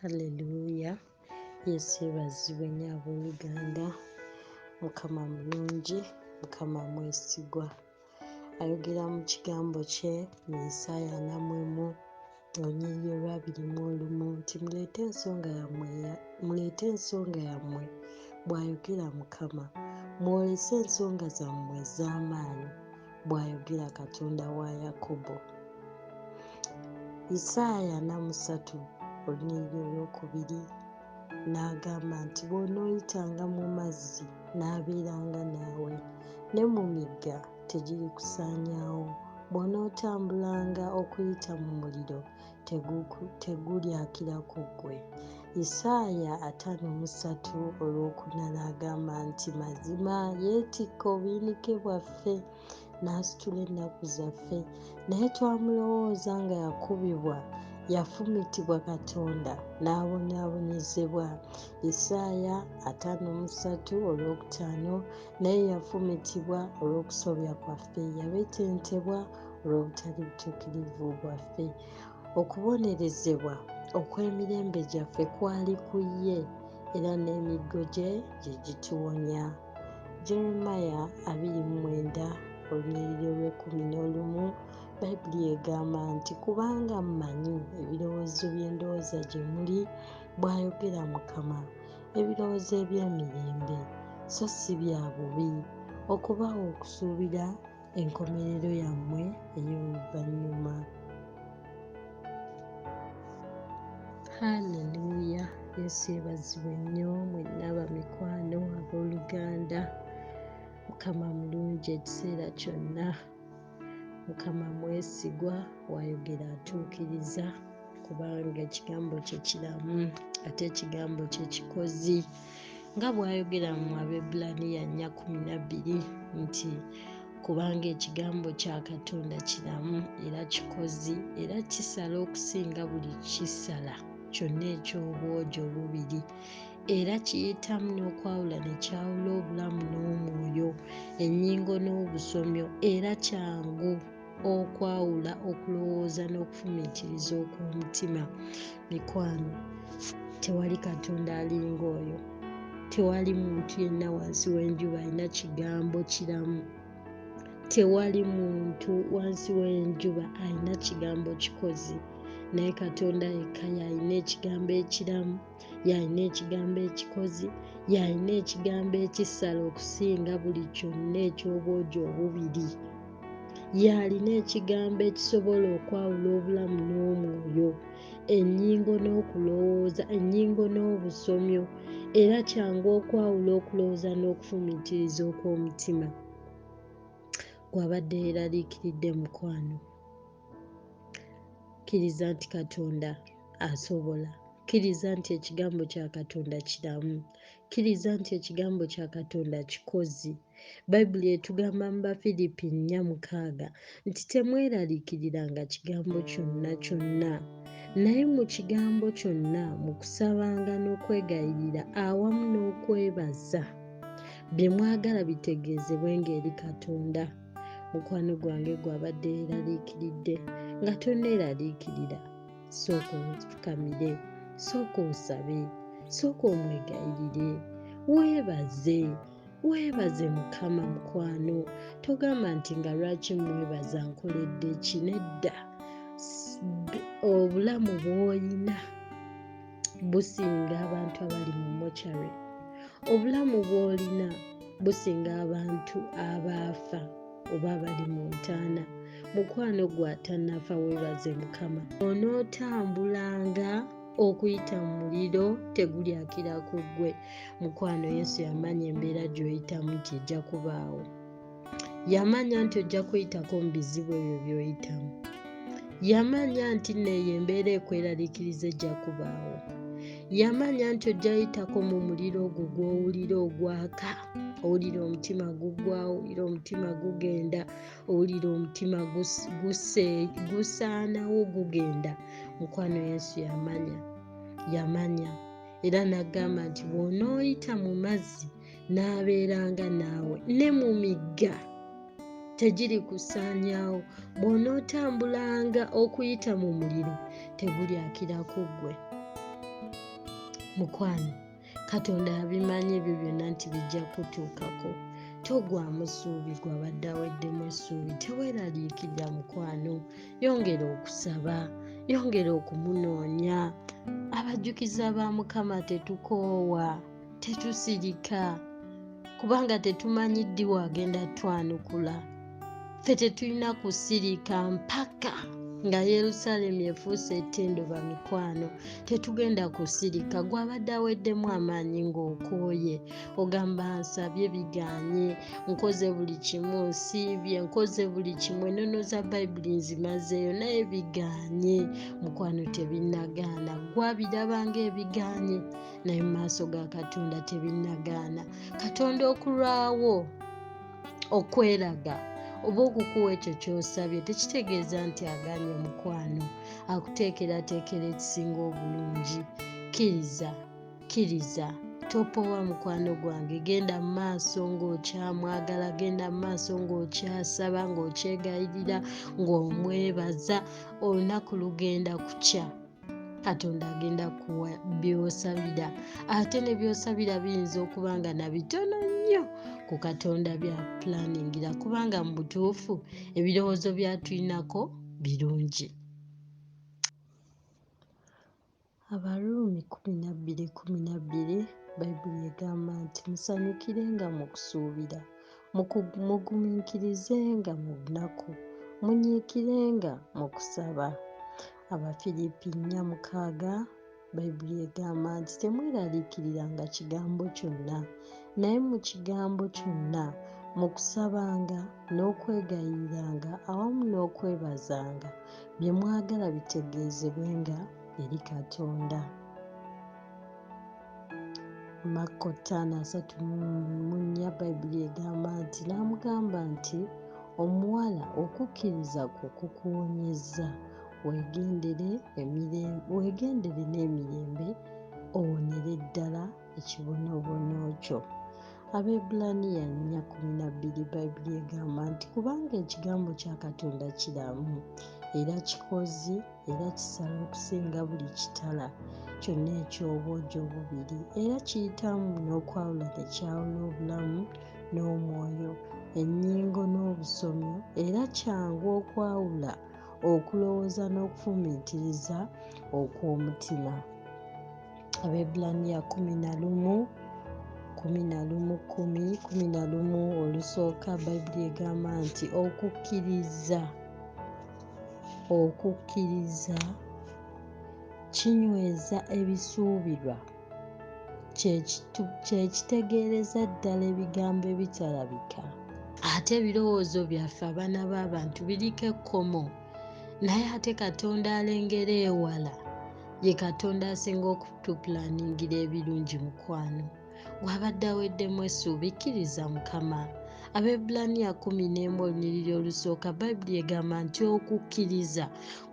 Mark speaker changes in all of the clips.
Speaker 1: Haleluya. Yesu yeebazibwe nnyo abooluganda. Mukama mulungi, Mukama mwesigwa. Ayogera mu kigambo kye mu Isaaya 40:21 nti muleete ensonga yammwe, bw'ayogera Mukama. Mwolese ensonga zammwe ez'amaanyi, bw'ayogera Katonda wa Yakobo. Isaaya 43:2 n'agamba nti bw'onooyitanga mu mazzi n'abeeranga naawe, ne mu migga tegirikusaanyaawo. Bw'onootambulanga okuyita mu muliro tegulyakira ku ggwe. Isaaya 53:4 n'agamba nti mazima yeetikka obuyinike bwaffe n'asitula ennaku zaffe, naye twamulowooza nga yakubibwa, yafumitibwa Katonda n'abonaabonyezebwa. Isaaya 53:5 naye yafumitibwa olw'okusobya kwaffe, yabetentebwa olw'obutali butuukirivu bwaffe. Okubonerezebwa okw'emirembe gyaffe kwali ku ye, era n'emiggo gye gye gituwonya. Jeremiya 29:11 Bayibuli egamba nti kubanga mmanyi ebirowoozo bye ndowooza gye muli, bw'ayogera Mukama, ebirowoozo eby'emirembe so si bya bubi, okubawa okusuubira enkomerero yammwe ey'oluvannyuma. Haleluya. Yesu yeebazibwe nnyo mwenna bamikwano abooluganda. Mukama mulungi ekiseera kyonna. Mukama mwesigwa, wayogera atuukiriza, kubanga ekigambo kye kiramu ate ekigambo kye kikozi. Nga bw'ayogera mu Abaebbulaniya 4:12 nti kubanga ekigambo kya Katonda kiramu era kikozi, era kisala okusinga buli kisala kyonna eky'obwogi obubiri, era kiyitamu n'okwawula ne kyawula obulamu n'omwoyo, ennyingo n'obusomyo, era kyangu okwawula okulowooza n'okufumiitiriza okw'omutima. Mikwano, tewali Katonda alinga oyo. Tewali muntu yenna wansi w'enjuba alina kigambo kiramu. Tewali muntu wansi w'enjuba alina kigambo kikozi. Naye Katonda yekka y'alina ekigambo ekiramu, y'alina ekigambo ekikozi, y'alina ekigambo ekisala okusinga buli kyonna eky'obwogi obubiri. Y'alina ekigambo ekisobola okwawula obulamu n'omwoyo, ennyingo n'okulowooza, ennyingo n'obusomyo, era kyangu okwawula okulowooza n'okufumiitiriza okw'omutima. Gw'abadde yeeraliikiridde mukwano, kkiriza nti Katonda asobola. Kkiriza nti ekigambo kya Katonda kiramu. Kkiriza nti ekigambo kya Katonda kikozi. Bayibuli etugamba mu Bafiripi 4:6 nti temweraliikiriranga kigambo kyonna kyonna, naye mu kigambo kyonna mu kusabanga n'okwegayirira awamu n'okwebaza, bye mwagala bitegeezebwenga eri Katonda. Mukwano gwange gw'abadde yeeraliikiridde nga tonneeraliikirira, sooka ofukamire, sooka osabe, sooka omwegayirire, weebaze Mukama mukwano. Togamba nti nga lwaki mwebaza nkoledde ki? Nedda. Obulamu bw'olina businga abantu abali mu mochari. Obulamu bw'olina businga abantu abaafa oba abali mu ntaana. Mukwano gwe atannafa, weebaze Mukama. Onootambulanga okuyita mu muliro tegulyakira ku ggwe. Mukwano, Yesu yamanya embeera gy'oyitamu nti ejja kubaawo. Yamanya nti ojja kuyitako mu bizibu ebyo by'oyitamu. Yamanya nti neeyo embeera ekweraliikiriza ejja kubaawo. Yamanya nti ojja yitako mu muliro ogwo gw'owulira ogwaka, owulira omutima guggwawo, owulira omutima gugenda, owulira omutima gusaanawo gugenda. Mukwano, Yesu yamanya era n'agamba nti bw'onooyita mu mazzi n'abeeranga naawe, ne mu migga tegiri kusaanyaawo. Bw'onootambulanga okuyita mu muliro tegulyakira ku ggwe. Mukwano, Katonda abimanyi ebyo byonna nti bijja kutuukako. Togwamu ssuubi, gw'abadde aweddemu essuubi. Teweeraliikirira mukwano, yongera okusaba, yongera okumunoonya. Abajjukiza ba Mukama tetukoowa, tetusirika, kubanga tetumanyi ddi wagenda twanukula. Ffe tetulina kusirika mpaka nga Yerusaalemu efuuse ettendoba mikwano. Tetugenda kusirika. Gw'abadde aweddemu amaanyi ng'okooye, ogamba nsabye biganye, nkoze buli kimu, nsiibye, nkoze buli kimu, ennono za Bayibuli nzimazeeyo naye biganye. Mukwano, tebinnagaana. Gwabiraba ng'ebiganye, naye mu maaso ga Katonda tebinnagaana. Katonda okulwawo okweraga oba okukuwa ekyo ky'osabye tekitegeeza nti aganye mukwano. Akuteekerateekera ekisinga obulungi. Kkiriza, topowa mukwano gwange. Genda mu maaso ng'okyamwagala, genda mu maaso ng'okyasaba, ng'okyegayirira, ng'omwebaza. Olunaku lugenda kukya, Katonda agenda kuwa by'osabira. Ate ne by'osabira biyinza okuba nga na bitono nnyo ku Katonda bya pulaningira, kubanga mu butuufu ebirowoozo byatulinako birungi. Abaruumi 12:12 Bayibuli egamba nti musanyukirenga mu kusuubira, mugumiikirizenga mu lunaku, munyiikirenga mu kusaba. Abafiripi 4:6 Bayibuli egamba nti temweraliikiriranga kigambo kyonna, naye mu kigambo kyonna mu kusabanga n'okwegayiriranga awamu n'okwebazanga bye mwagala bitegeezebwenga eri Katonda. Marko 5:34 Bayibuli egamba nti n'amugamba nti omuwala okukkiriza kwo kukuwonyezza, weegendere n'emirembe owonere ddala ekibonoobono kyo. Abebbulaniya 4:12 Bayibuli egamba nti kubanga ekigambo kya Katonda kiramu era kikozi era kisala okusinga buli kitala kyonna eky'obwogi obubiri, era kiyitamu n'okwawula tekyawula obulamu n'omwoyo, ennyingo n'obusomyo, era kyangu okwawula okulowooza n'okufumiitiriza okw'omutima. Abebbulaniya 11:11 olusooka Bayibuli egamba nti okukkiriza kinyweza ebisuubirwa, kye kitegeereza ddala ebigambo ebitalabika. Ate ebirowoozo byaffe abaana b'abantu biriko ekkomo, naye ate Katonda alengera ewala. Ye Katonda asinga okutupulaningira ebirungi mukwano. Gw'abadde aweddemu essuubi, kkiriza Mukama. Abebbulaniya 11 olusooka Bayibuli egamba nti okukkiriza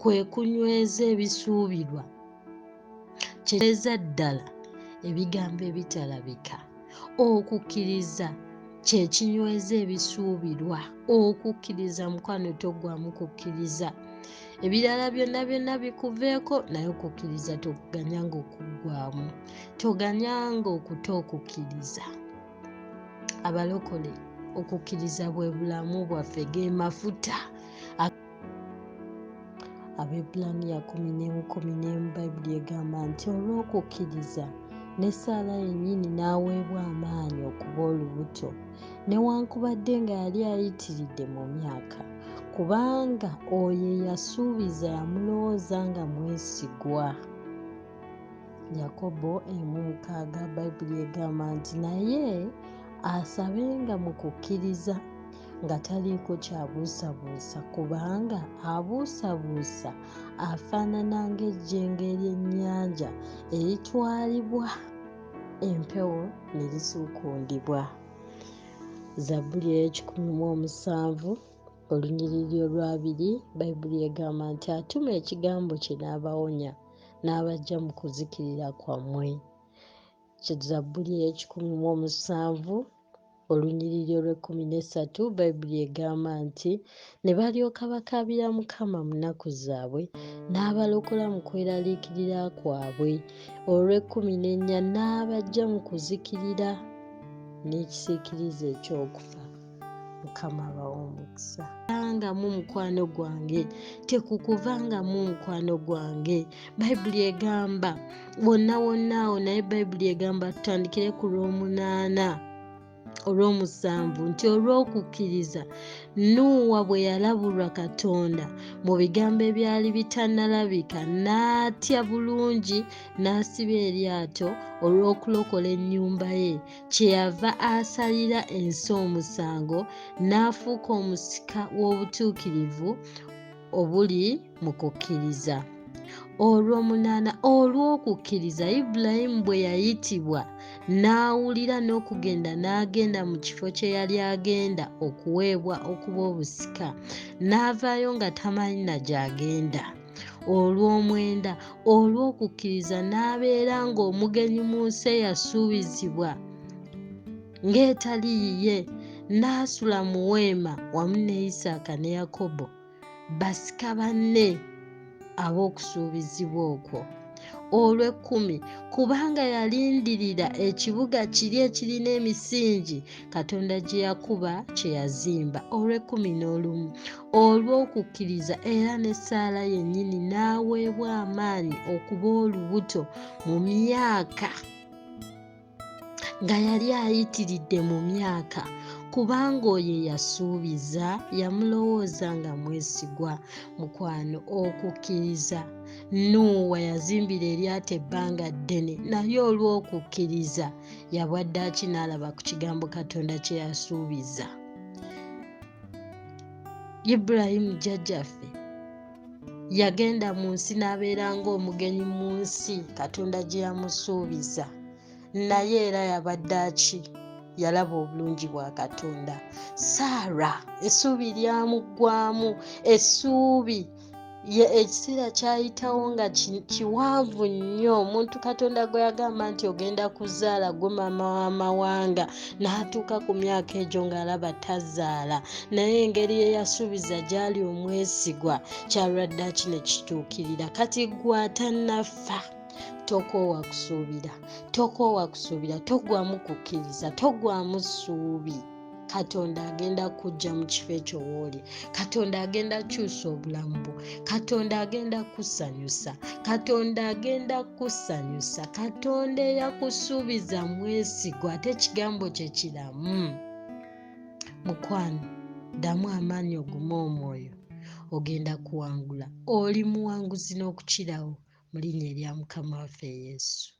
Speaker 1: kwe kunyweza ebisuubirwa, kitegeeza ddala ebigambo ebitalabika. Okukkiriza kye kinyweza ebisuubirwa. Okukkiriza mukwano, toggwamu kukkiriza. Ebirala byonna bikuveeko, naye okukkiriza toganyanga okuggwamu, toganyanga okukkiriza. Abalokole, okukkiriza bwe bulamu bwaffe, ge mafuta. Abebbulaniya 11:11 Bayibuli egamba nti olw'okukkiriza ne Saala yennyini n'aweebwa amaanyi okuba olubuto, newankubadde nga yali ayitiridde mu myaka, kubanga oyo eyasuubiza yamulowooza nga mwesigwa. Yakobo 1:6 Bayibuli egamba nti naye asabenga mu kukkiriza nga taliiko kyabuusabuusa, kubanga abuusabuusa afaanana ng'ejjengo ery'ennyanja eritwalibwa empewo ne lisuukundibwa. Zabbuli 17 olunyiriri olwabiri Bayibuli egamba nti atuma ekigambo kye n'abawonya, n'abaggya mu kuzikirira kwammwe. Zabbuli 17 olunyiriri olw'13 bayibuli egamba nti ne balyoka bakaabira Mukama mu nnaku zaabwe n'abalokola mu kweraliikirira kwabwe. olw'14 n'abaggya mu kuzikirira n'ekisiikirize eky'okufa. Mukama abawa omukisa. Kuvangamu mukwano gwange, tekukuvangamu mukwano gwange. Bayibuli egamba wonna awo, naye bayibuli egamba tutandikire ku olw'omusanvu nti olw'okukkiriza Nuuwa bwe yalabulwa Katonda mu bigambo ebyali bitannalabika n'atya bulungi n'asiba eryato olw'okulokola ennyumba ye, kyeyava asalira ensi omusango n'afuuka omusika w'obutuukirivu obuli mu kukkiriza. olw'okukkiriza Ibulayimu bwe yayitibwa n'awulira n'okugenda n'agenda mu kifo kye yali agenda okuweebwa okuba obusika, n'avaayo nga tamanyi na gy'agenda. olw'okukkiriza n'abeera ng'omugenyi mu nsi eyasuubizibwa ng'etali yiye, n'asula mu weema wamu ne Isaaka ne Yakobo, basika banne ab'okusuubizibwa okwo. olw'10 kubanga yalindirira ekibuga kiri ekirina emisingi Katonda gye yakuba kye yazimba. olw'11 olw'okukkiriza era ne Saala yennyini n'aweebwa amaanyi okuba olubuto mu myaka, nga yali ayitiridde mu myaka, kubanga oyo yasuubiza yamulowooza nga mwesigwa. Mukwano, okukkiriza. Nuuwa yazimbira eryato ebbanga ddene, naye olw'okukkiriza yabwa ddaaki n'alaba ku kigambo Katonda kye yasuubiza. Ibulayimu jjajjaffe yagenda mu nsi n'abeera ng'omugenyi mu nsi Katonda gye yamusuubiza, naye era yabwa ddaaki yalaba obulungi bwa Katonda. Saara essuubi lyamuggwaamu, ekiseera kyayitawo nga kiwanvu nnyo. Omuntu Katonda gwe yagamba nti ogenda kuzaala gwe maama w'amawanga, n'atuuka ku myaka egyo ng'alaba tazaala, naye engeri ye yasuubiza gy'ali omwesigwa, kyalwa ddaaki ne kituukirira. Kati gwe atannafa tokoowa kusuubira, togwamu kukkiriza, togwamu ssuubi. Katonda agenda kujja mu kifo ekyo w'oli. Katonda agenda kukyusa obulamu bwo. Katonda agenda kusanyusa. Katonda eyakusuubiza mwesigwa, ate ekigambo kye kiramu. Mukwano, ddamu amaanyi ogume omwoyo, ogenda kuwangula. Oli muwanguzi n'okukirawo mu linnya erya Mukama waffe Yesu.